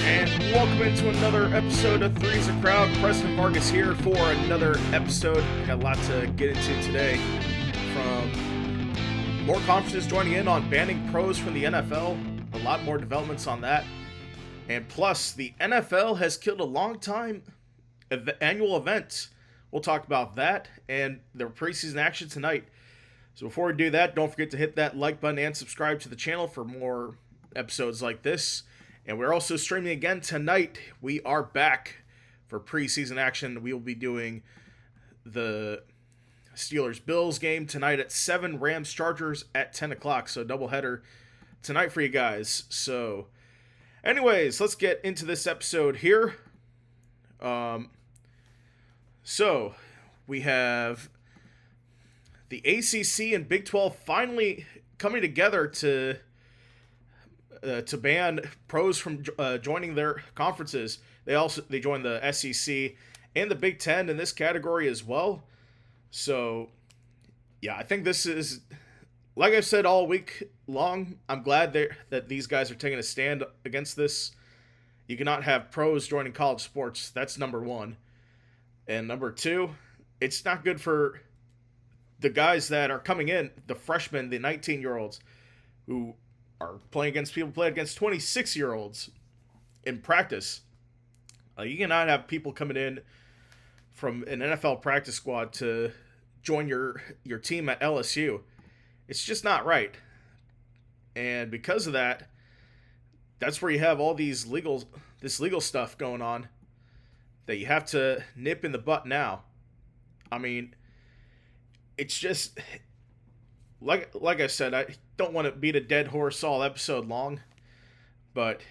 And welcome into another episode of Three's a Crowd. President Vargas here for another episode. I got a lot to get into today, from more conferences joining in on banning pros from the NFL, a lot more developments on that, and plus the NFL has killed a long time annual event. We'll talk about that and their preseason action tonight. So before we do that, don't forget to hit that like button and subscribe to the channel for more episodes like this. And we're also streaming again tonight. We are back for preseason action. We will be doing the Steelers-Bills game tonight at 7, Rams-Chargers at 10 o'clock. So doubleheader tonight for you guys. So anyways, let's get into this episode here. So we have the ACC and Big 12 finally coming together to ban pros from joining their conferences. They joined the SEC and the Big 10 in this category as well. So yeah, I think this is, like I've said all week long, I'm glad that these guys are taking a stand against this. You cannot have pros joining college sports. That's number one. And number two, it's not good for the guys that are coming in, the freshmen, the 19-year-olds, who are playing against people playing against 26-year-olds in practice. You cannot have people coming in from an NFL practice squad to join your team at LSU. It's just not right. And because of that, that's where you have all this legal stuff going on that you have to nip in the butt now. I mean, it's just, like I said, I don't want to beat a dead horse all episode long, but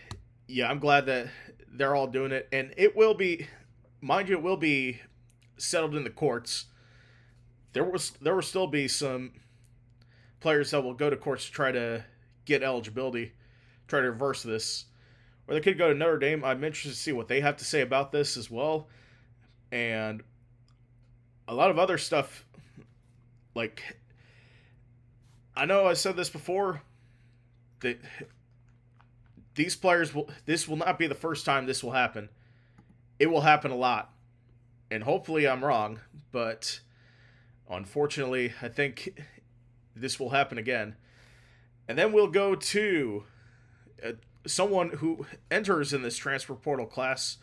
yeah, I'm glad that they're all doing it, and it will be, mind you, it will be settled in the courts. There will still be some players that will go to courts to try to get eligibility, try to reverse this. Or they could go to Notre Dame. I'm interested to see what they have to say about this as well. And a lot of other stuff, like, I know I said this before, that these players this will not be the first time this will happen. It will happen a lot. And hopefully I'm wrong, but unfortunately, I think this will happen again. And then we'll go to someone who enters in this transfer portal class,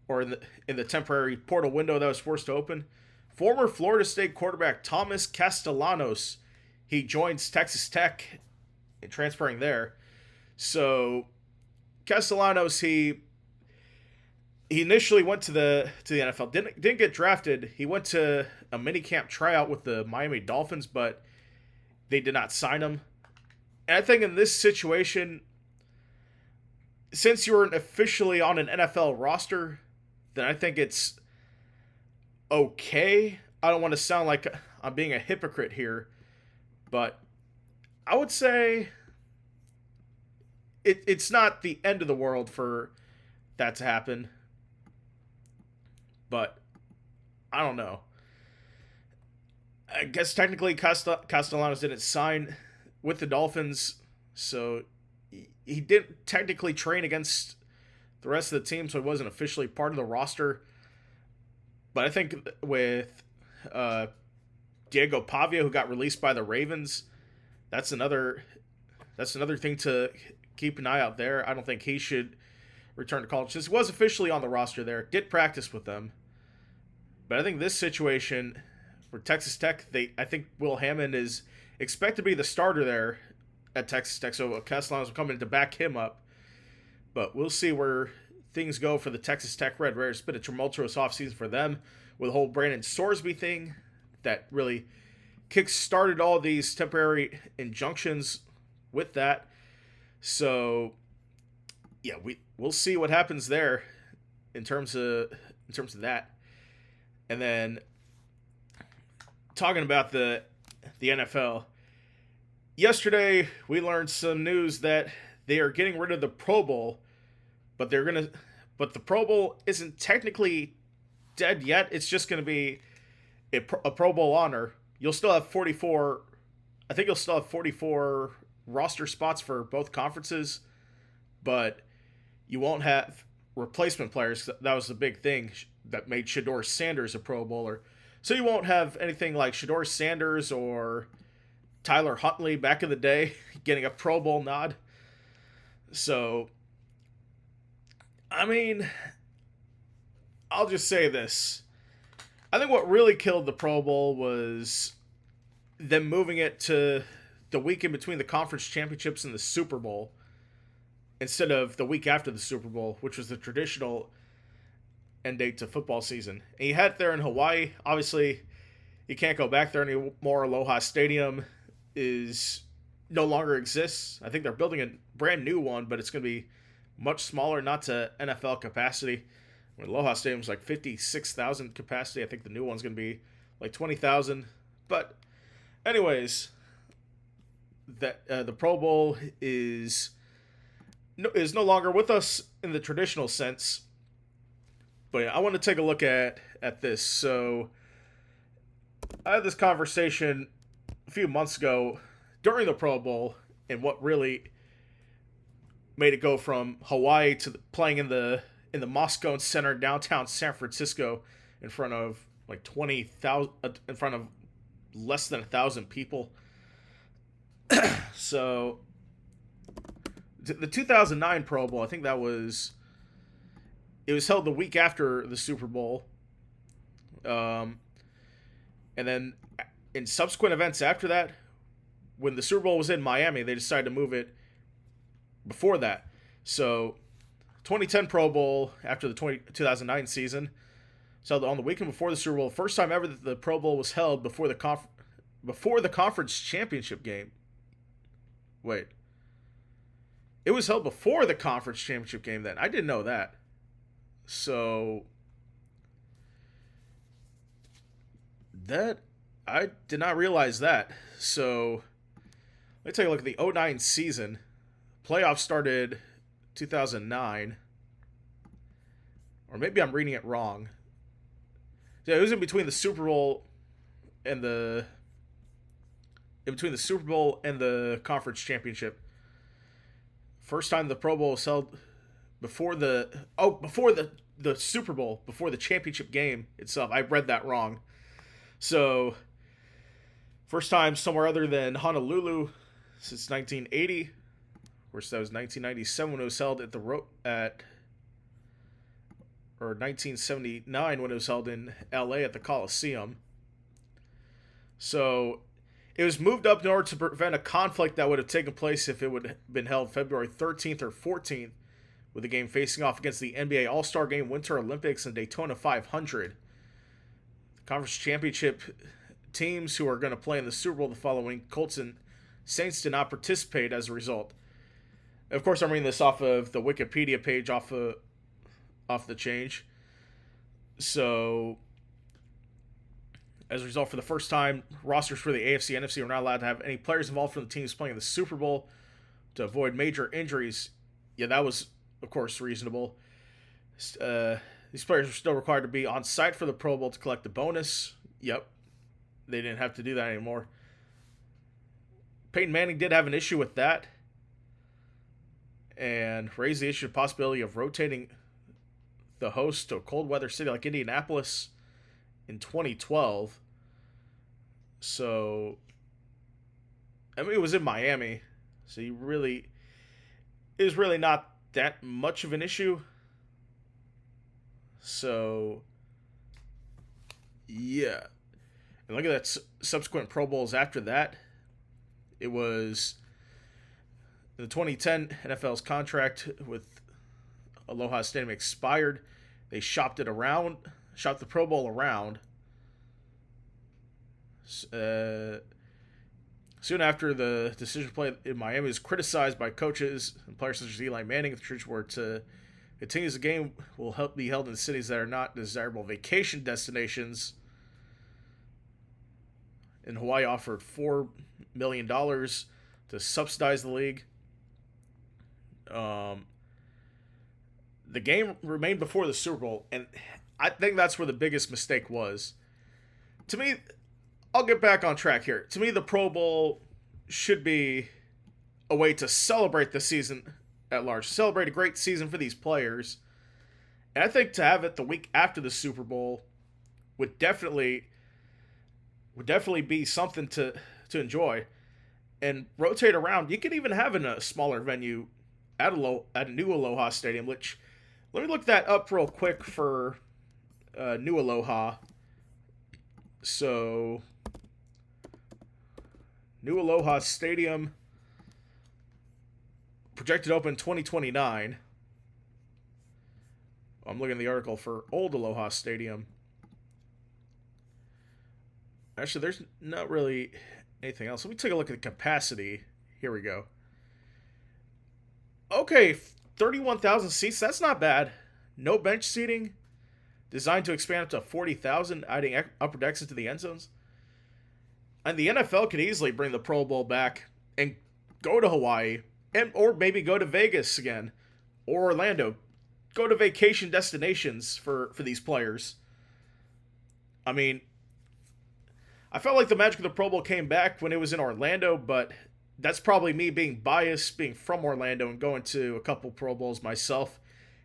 or in the temporary portal window that was forced to open. Former Florida State quarterback Thomas Castellanos, he joins Texas Tech, transferring there. So Castellanos, he initially went to the NFL, didn't get drafted. He went to a minicamp tryout with the Miami Dolphins, but they did not sign him. And I think in this situation, since you weren't officially on an NFL roster, then I think it's okay. I don't want to sound like I'm being a hypocrite here, but I would say it's not the end of the world for that to happen. But I don't know. I guess technically Castellanos didn't sign with the Dolphins, so he didn't technically train against the rest of the team, so he wasn't officially part of the roster. But I think with Diego Pavia, who got released by the Ravens, that's another thing to keep an eye out there. I don't think he should return to college. Since he was officially on the roster there, did practice with them. But I think this situation for Texas Tech, I think Will Hammond is expected to be the starter there at Texas Tech, so Castellanos will come in to back him up. But we'll see where things go for the Texas Tech Red Raiders. It's been a tumultuous offseason for them with the whole Brandon Sorsby thing that really kick-started all these temporary injunctions with that. So yeah, we'll see what happens there in terms of that. And then talking about the NFL, yesterday we learned some news that they are getting rid of the Pro Bowl, but the Pro Bowl isn't technically dead yet. It's just going to be a Pro Bowl honor. You'll still have 44. I think you'll still have 44 roster spots for both conferences, but You won't have replacement players. That was the big thing that made Shador Sanders a Pro Bowler. So you won't have anything like Shador Sanders or Tyler Huntley back in the day getting a Pro Bowl nod. So, I mean, I'll just say this. I think what really killed the Pro Bowl was them moving it to the week in between the conference championships and the Super Bowl instead of the week after the Super Bowl, which was the traditional end date to football season. And you had it there in Hawaii. Obviously, you can't go back there anymore. Aloha Stadium is no longer exists. I think they're building a brand new one, but it's going to be much smaller, not to NFL capacity. Aloha Stadium's like 56,000 capacity. I think the new one's going to be like 20,000. But anyways, that the Pro Bowl is no longer with us in the traditional sense. But yeah, I want to take a look at this. So I had this conversation a few months ago during the Pro Bowl, and what really made it go from Hawaii to playing in the Moscone Center downtown San Francisco in front of like 20,000, in front of less than 1,000 people. So the 2009 Pro Bowl, I think it was held the week after the Super Bowl. And then in subsequent events after that, when the Super Bowl was in Miami, they decided to move it before that. So 2010 Pro Bowl after the 2009 season, so on the weekend before the Super Bowl, first time ever that the Pro Bowl was held before the conference championship game. Wait. It was held before the conference championship game then. I didn't know that. So that I did not realize that. So let's take a look at the 2009 season. Playoffs started 2009. Or maybe I'm reading it wrong. Yeah, it was in between the Super Bowl and the conference championship. First time the Pro Bowl was held before the Super Bowl, before the championship game itself. I read that wrong. So first time somewhere other than Honolulu since 1980. Of course, that was 1997 when it was held or 1979 when it was held in LA at the Coliseum. So it was moved up in order to prevent a conflict that would have taken place if it would have been held February 13th or 14th, with the game facing off against the NBA All-Star Game, Winter Olympics, and Daytona 500. The conference championship teams who are going to play in the Super Bowl the following, Colts and Saints, did not participate as a result. Of course, I'm reading this off of the Wikipedia page off the change. So as a result, for the first time, rosters for the AFC and NFC were not allowed to have any players involved from the teams playing in the Super Bowl to avoid major injuries. Yeah, that was, of course, reasonable. These players were still required to be on site for the Pro Bowl to collect the bonus. Yep. They didn't have to do that anymore. Peyton Manning did have an issue with that and raised the issue of possibility of rotating the host to a cold weather city like Indianapolis in 2012. So, I mean, it was in Miami, so it was really not that much of an issue. So, yeah. And look at that subsequent Pro Bowls after that. It was in the 2010 NFL's contract with Aloha Stadium expired. They shopped the Pro Bowl around. Soon after, the decision to play in Miami was criticized by coaches and players such as Eli Manning. If the church were to continue, the game will be held in cities that are not desirable vacation destinations. And Hawaii offered $4 million to subsidize the league. The game remained before the Super Bowl, and I think that's where the biggest mistake was. To me, I'll get back on track here. To me, the Pro Bowl should be a way to celebrate the season at large. Celebrate a great season for these players. And I think to have it the week after the Super Bowl would definitely be something to enjoy and rotate around. You could even have in a smaller venue at a new Aloha Stadium. Which let me look that up real quick for new Aloha. So new Aloha Stadium projected open 2029. I'm looking at the article for old Aloha Stadium. Actually, there's not really anything else. Let me take a look at the capacity. Here we go. Okay, 31,000 seats. That's not bad. No bench seating. Designed to expand up to 40,000, adding upper decks into the end zones. And the NFL could easily bring the Pro Bowl back and go to Hawaii, or maybe go to Vegas again, or Orlando. Go to vacation destinations for these players. I mean, I felt like the magic of the Pro Bowl came back when it was in Orlando, but that's probably me being biased, being from Orlando and going to a couple Pro Bowls myself,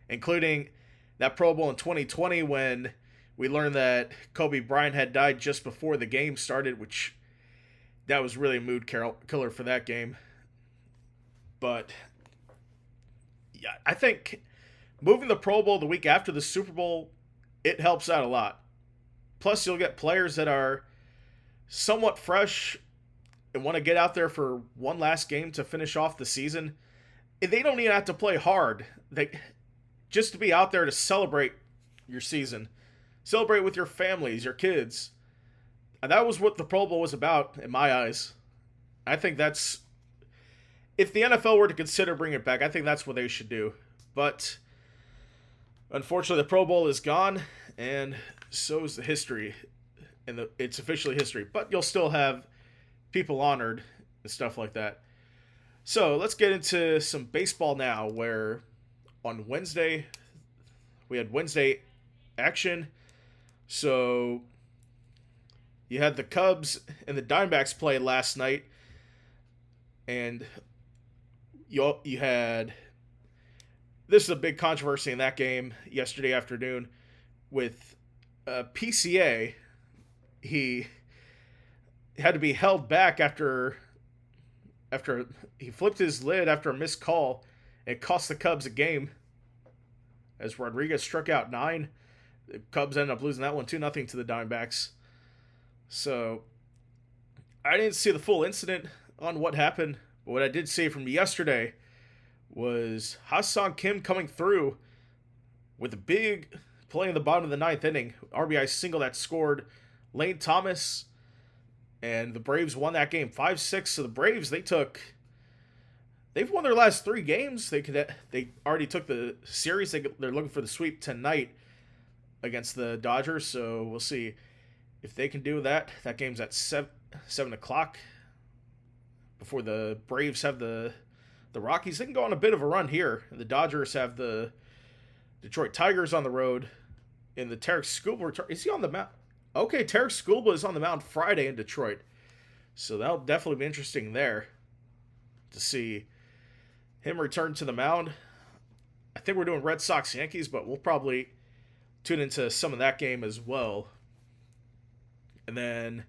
including that Pro Bowl in 2020 when we learned that Kobe Bryant had died just before the game started, which that was really a mood killer for that game. But yeah, I think moving the Pro Bowl the week after the Super Bowl, it helps out a lot. Plus, you'll get players that are somewhat fresh and want to get out there for one last game to finish off the season. And they don't even have to play hard. Just to be out there to celebrate your season. Celebrate with your families, your kids. And that was what the Pro Bowl was about, in my eyes. I think that's... If the NFL were to consider bringing it back, I think that's what they should do. But unfortunately, the Pro Bowl is gone, and so is the history. And it's officially history. But you'll still have people honored and stuff like that. So let's get into some baseball now, where on Wednesday, we had Wednesday action. So you had the Cubs and the Diamondbacks play last night. And you had... This is a big controversy in that game yesterday afternoon with PCA. He had to be held back after he flipped his lid after a missed call. It cost the Cubs a game as Rodriguez struck out 9. The Cubs ended up losing that one 2-0 to the Diamondbacks. So I didn't see the full incident on what happened, but what I did see from yesterday was Ha-Seong Kim coming through with a big play in the bottom of the 9th inning. RBI single that scored Lane Thomas, and the Braves won that game 5-6. So the Braves, they've won their last 3 games. They already took the series. They're looking for the sweep tonight against the Dodgers. So we'll see if they can do that. That game's at 7 o'clock before the Braves have the Rockies. They can go on a bit of a run here. The Dodgers have the Detroit Tigers on the road. And the Tarek Skubal, is he on the mound? Okay, Tarek Skubal is on the mound Friday in Detroit. So that'll definitely be interesting there to see him return to the mound. I think we're doing Red Sox Yankees, but we'll probably tune into some of that game as well. And then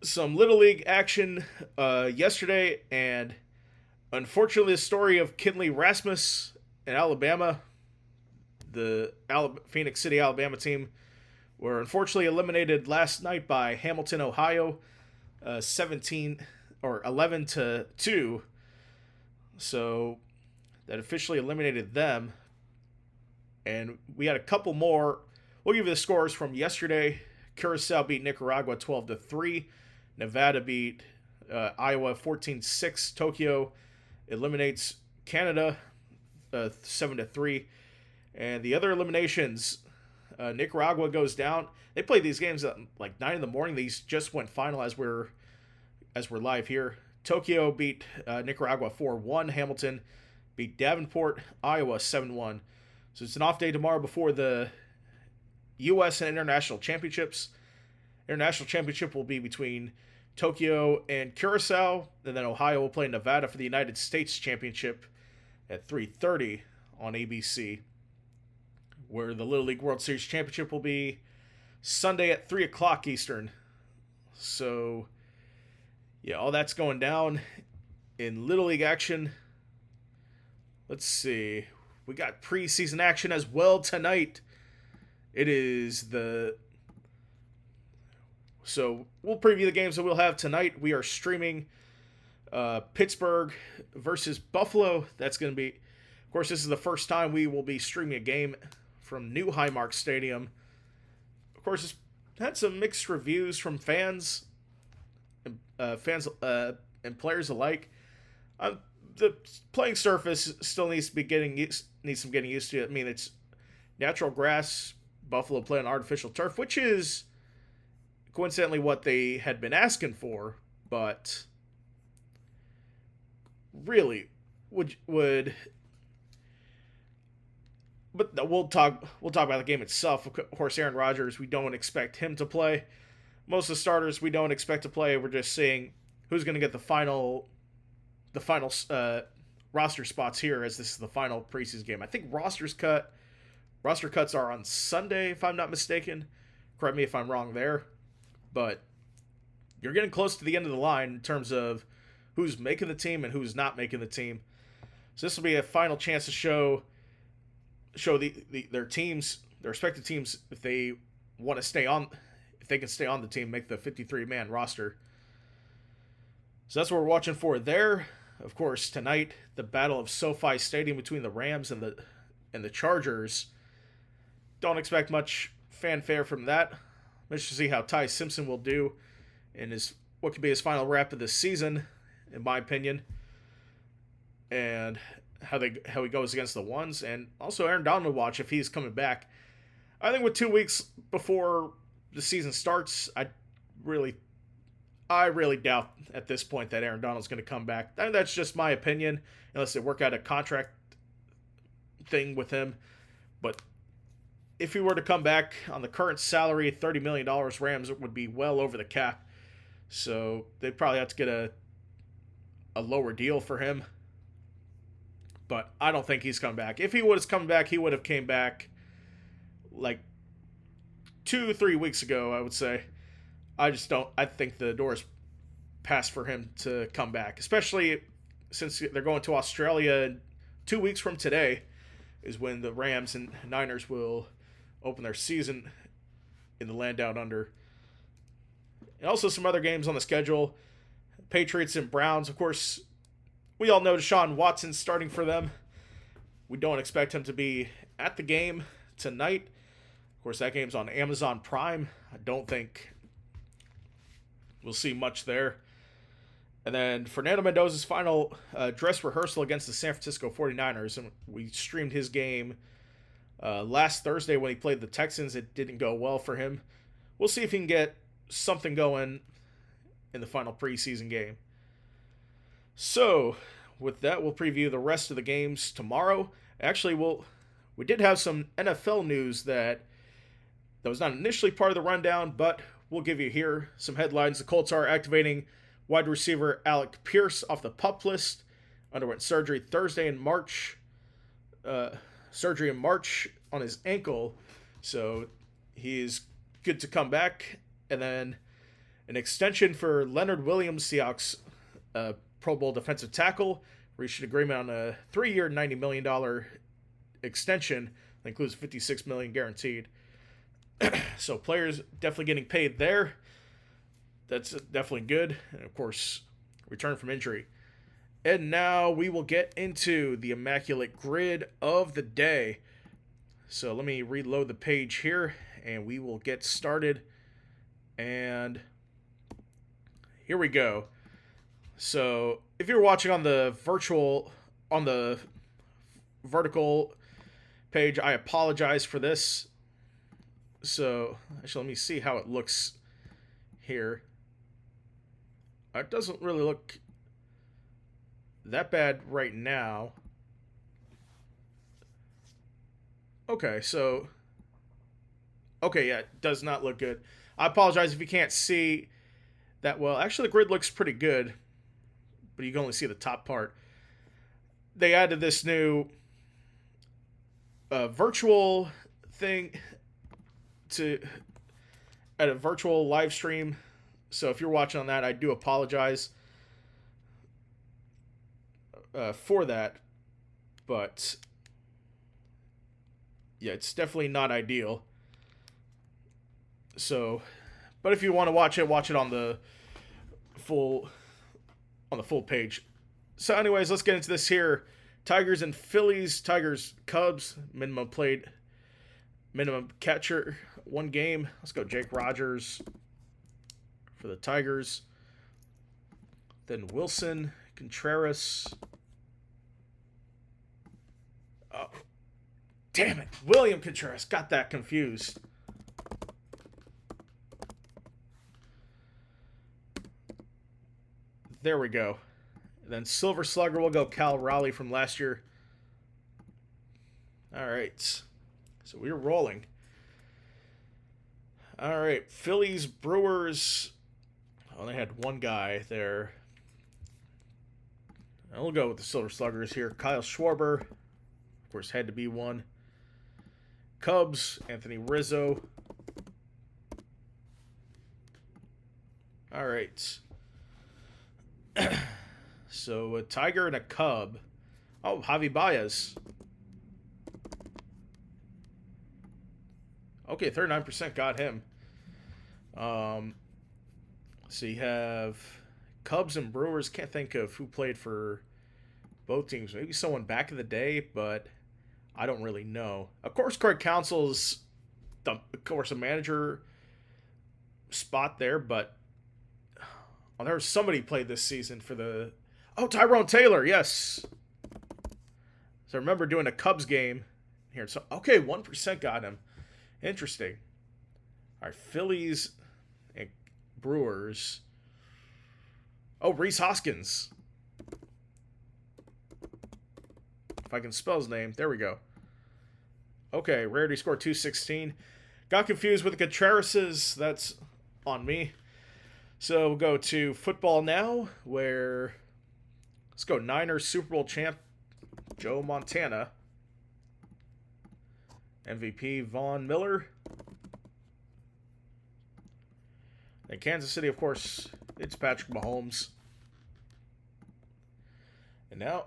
some Little League action yesterday, and unfortunately the story of Kinley Rasmus in Alabama, the Phoenix City, Alabama team, were unfortunately eliminated last night by Hamilton, Ohio, 11-2. So that officially eliminated them. And we had a couple more. We'll give you the scores from yesterday. Curacao beat Nicaragua 12-3. Nevada beat Iowa 14-6. Tokyo eliminates Canada 7-3. And the other eliminations, Nicaragua goes down. They played these games at like 9 in the morning. These just went final as we're live here. Tokyo beat Nicaragua 4-1. Hamilton beat Davenport, Iowa 7-1. So it's an off day tomorrow before the U.S. and International Championships. International Championship will be between Tokyo and Curacao, and then Ohio will play Nevada for the United States Championship. at 3:30 on ABC, where the Little League World Series Championship will be Sunday at 3 o'clock Eastern. So, yeah, all that's going down in Little League action. Let's see. We got preseason action as well tonight. It is the... So, we'll preview the games that we'll have tonight. We are streaming Pittsburgh versus Buffalo. That's going to be... Of course, this is the first time we will be streaming a game from New Highmark Stadium. Of course, it's had some mixed reviews from fans and players alike. The playing surface still needs some getting used to. I mean, it's natural grass. Buffalo play on artificial turf, which is coincidentally what they had been asking for, but really would but we'll talk about the game itself. Of course, Aaron Rodgers, we don't expect him to play. Most of the starters we don't expect to play. We're just seeing who's going to get the final roster spots here, as this is the final preseason game. I think roster cuts are on Sunday, if I'm not mistaken. Correct me if I'm wrong there. But you're getting close to the end of the line in terms of who's making the team and who's not making the team. So this will be a final chance to show their teams, their respective teams, if they want to stay on, if they can stay on the team, make the 53-man roster. So that's what we're watching for there. Of course, tonight, the battle of SoFi Stadium between the Rams and the Chargers. Don't expect much fanfare from that. Let's just see how Ty Simpson will do in what could be his final wrap of this season, in my opinion, and how he goes against the ones, and also Aaron Donald to watch if he's coming back. I think with 2 weeks before the season starts, I really doubt at this point that Aaron Donald's going to come back. I mean, that's just my opinion, unless they work out a contract thing with him. But if he were to come back on the current salary, $30 million, Rams would be well over the cap. So they'd probably have to get a lower deal for him. But I don't think he's coming back. If he would have come back, he would have came back like 2-3 weeks ago, I would say. I think the door's passed for him to come back, especially since they're going to Australia 2 weeks from today is when the Rams and Niners will open their season in the land down under. And also some other games on the schedule. Patriots and Browns. Of course, we all know Deshaun Watson's starting for them. We don't expect him to be at the game tonight. Of course, that game's on Amazon Prime. I don't think we'll see much there. And then Fernando Mendoza's final dress rehearsal against the San Francisco 49ers. And we streamed his game last Thursday when he played the Texans. It didn't go well for him. We'll see if he can get something going in the final preseason game. So, with that, we'll preview the rest of the games tomorrow. Actually, we did have some NFL news that was not initially part of the rundown, but we'll give you here some headlines. The Colts are activating wide receiver Alec Pierce off the PUP list. Underwent surgery Thursday in March. Surgery in March on his ankle, so he's good to come back. And then an extension for Leonard Williams, Seahawks Pro Bowl defensive tackle, reached an agreement on a 3-year, $90 million extension that includes $56 million guaranteed. So players definitely getting paid there. That's definitely good. And of course, return from injury. And now we will get into the immaculate grid of the day. So let me reload the page here and we will get started. And here we go. So if you're watching on the vertical page, I apologize for this. So actually, let me see how it looks here. It doesn't really look that bad right now. Okay, yeah, it does not look good. I apologize if you can't see that well. Actually, the grid looks pretty good, but you can only see the top part. they added this new virtual thing to at a virtual live stream. So if you're watching on that, I do apologize for that. But yeah, it's definitely not ideal. So, but if you want to watch it full on the full page. So, anyways, let's get into this here. Tigers and Phillies. Tigers, Cubs. Minimum catcher. 1 game. Let's go Jake Rogers for the Tigers. Then Wilson, Contreras. Oh, damn it. William Contreras. Got that confused. There we go. Then Silver Slugger will go Cal Raleigh from last year. All right. So we're rolling. All right. Phillies, Brewers. Oh, they had 1 guy there. I'll go with the Silver Sluggers here. Kyle Schwarber. Of course, had to be 1. Cubs, Anthony Rizzo. All right. So a Tiger and a Cub. Oh, Javi Baez. Okay, 39% got him. So you have Cubs and Brewers. Can't think of who played for both teams. Maybe someone back in the day, but I don't really know. Of course, Craig Counsell's, of course, a manager spot there, but there was somebody played this season for the... Oh, Tyrone Taylor, yes. So I remember doing a Cubs game here. So, okay, 1% got him. Interesting. All right, Phillies and Brewers. Oh, Rhys Hoskins. If I can spell his name. There we go. Okay, rarity score 216. Got confused with the Contrerases. That's on me. So we'll go to football now, where let's go Niners Super Bowl champ Joe Montana. MVP Von Miller. And Kansas City, of course, it's Patrick Mahomes. And now,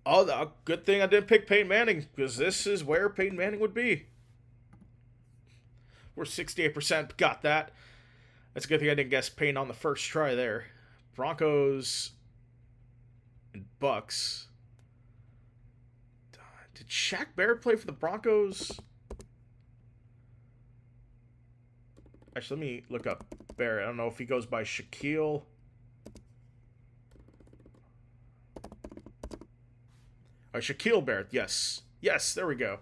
oh, good thing I didn't pick Peyton Manning, because this is where Peyton Manning would be. We're 68% got that. That's a good thing I didn't guess Payne on the first try there. Broncos and Bucks. Did Shaq Barrett play for the Broncos? Actually, let me look up Barrett. I don't know if he goes by Shaquille. Oh, Shaquille Barrett, yes. Yes, there we go.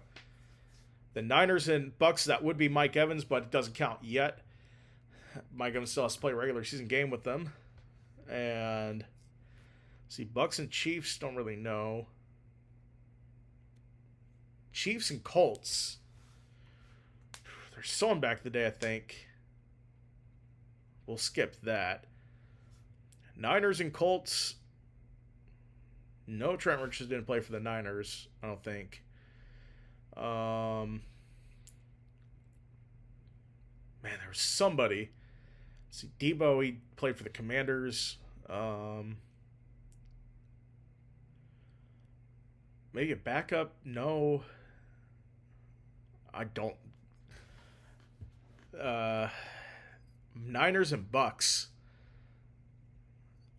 The Niners and Bucks, that would be Mike Evans, but it doesn't count yet. Mike Evans still has to play a regular season game with them. And see, Bucks and Chiefs, don't really know. Chiefs and Colts. There's someone back the day, I think. We'll skip that. Niners and Colts. No, Trent Richards didn't play for the Niners, I don't think. Man, there was somebody. Let's see, Debo, he played for the Commanders. Maybe a backup? No. I don't. Niners and Bucks.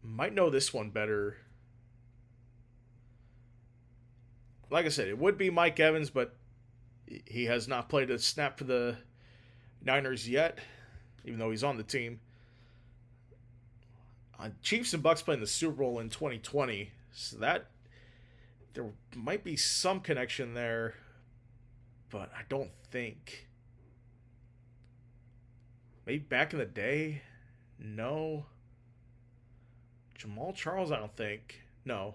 Might know this one better. Like I said, it would be Mike Evans, but he has not played a snap for the Niners yet, even though he's on the team. Chiefs and Bucks playing the Super Bowl in 2020, so that there might be some connection there, but I don't think. Maybe back in the day? No. Jamal Charles, I don't think. No.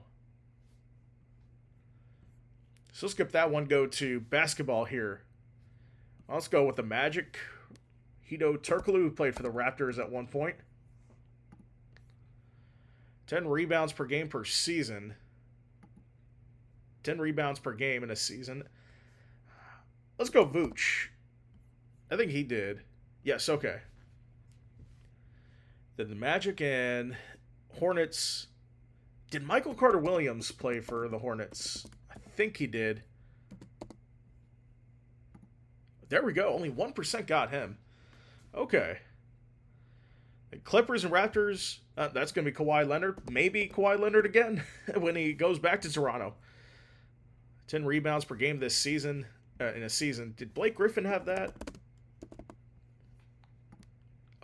So skip that one, go to basketball here. Let's go with the Magic. Hito Turkoglu, who played for the Raptors at one point. 10 rebounds per game per season. 10 rebounds per game in a season. Let's go Vooch. I think he did. Yes, okay. Then the Magic and Hornets. Did Michael Carter Williams play for the Hornets? I think he did. There we go. Only 1% got him. Okay. The Clippers and Raptors. That's going to be Kawhi Leonard. Maybe Kawhi Leonard again when he goes back to Toronto. 10 rebounds per game this season. In a season. Did Blake Griffin have that?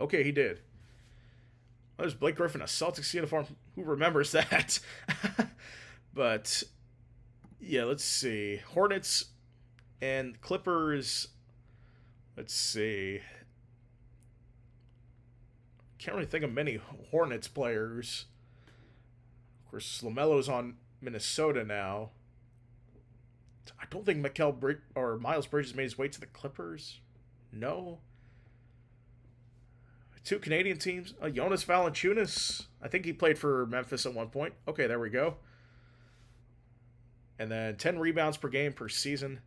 Okay, he did. Oh, there's Blake Griffin, a Celtics uniform. Who remembers that? But, yeah, let's see. Hornets and Clippers. Let's see. Can't really think of many Hornets players. Of course, LaMelo's on Minnesota now. I don't think Miles Bridges made his way to the Clippers. No. 2 Canadian teams. Jonas Valanciunas. I think he played for Memphis at one point. Okay, there we go. And then 10 rebounds per game per season.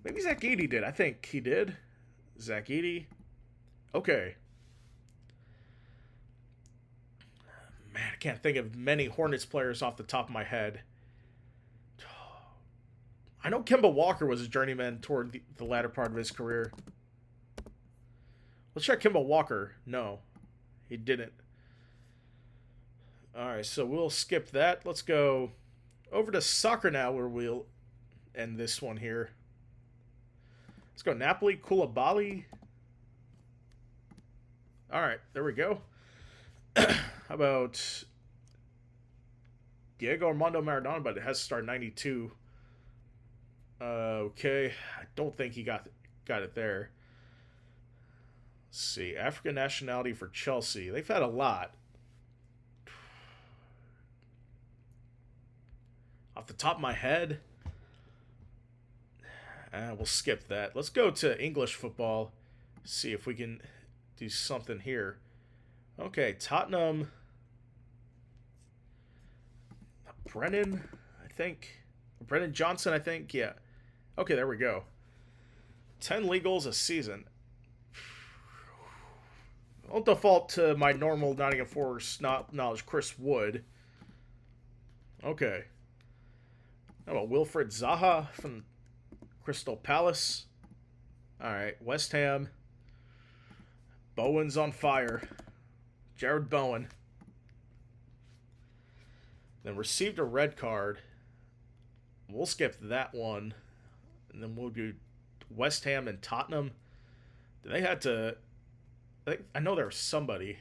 Maybe Zach Edey did. I think he did. Zach Edey. Okay. Man, I can't think of many Hornets players off the top of my head. I know Kemba Walker was a journeyman toward the latter part of his career. Let's check Kemba Walker. No, he didn't. All right, so we'll skip that. Let's go over to soccer now, where we'll end this one here. Let's go Napoli, Koulibaly. All right, there we go. How about Diego Armando Maradona? But it has to start 92. Okay, I don't think he got it there. Let's see, African nationality for Chelsea. They've had a lot. Off the top of my head, we'll skip that. Let's go to English football. See if we can do something here. Okay, Tottenham. Brennan Johnson, I think. Yeah. Okay, there we go. 10 league goals a season. I'll default to my normal Nottingham Forest knowledge, Chris Wood. Okay. How about Wilfred Zaha from Crystal Palace? Alright, West Ham. Bowen's on fire. Jared Bowen. Then received a red card. We'll skip that one. And then we'll do West Ham and Tottenham. They had to... I know there was somebody.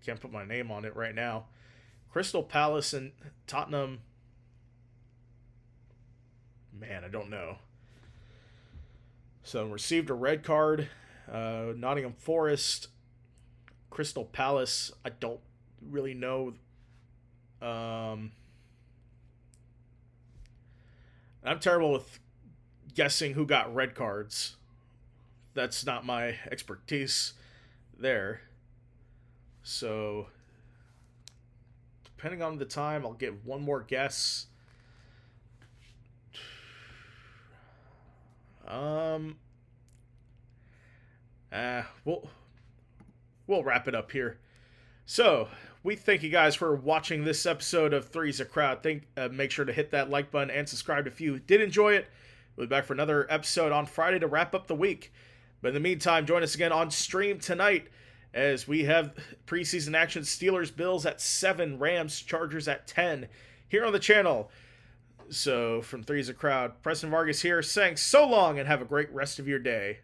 Can't put my name on it right now. Crystal Palace and Tottenham. Man, I don't know. So received a red card. Nottingham Forest. Crystal Palace. I don't really know. I'm terrible with guessing who got red cards. That's not my expertise there. So, depending on the time, I'll get one more guess. We'll wrap it up here. So, we thank you guys for watching this episode of Three's a Crowd. Make sure to hit that like button and subscribe if you did enjoy it. We'll be back for another episode on Friday to wrap up the week. But in the meantime, join us again on stream tonight as we have preseason action. Steelers, Bills at 7, Rams, Chargers at 10 here on the channel. So from Three's a Crowd, Preston Vargas here saying so long and have a great rest of your day.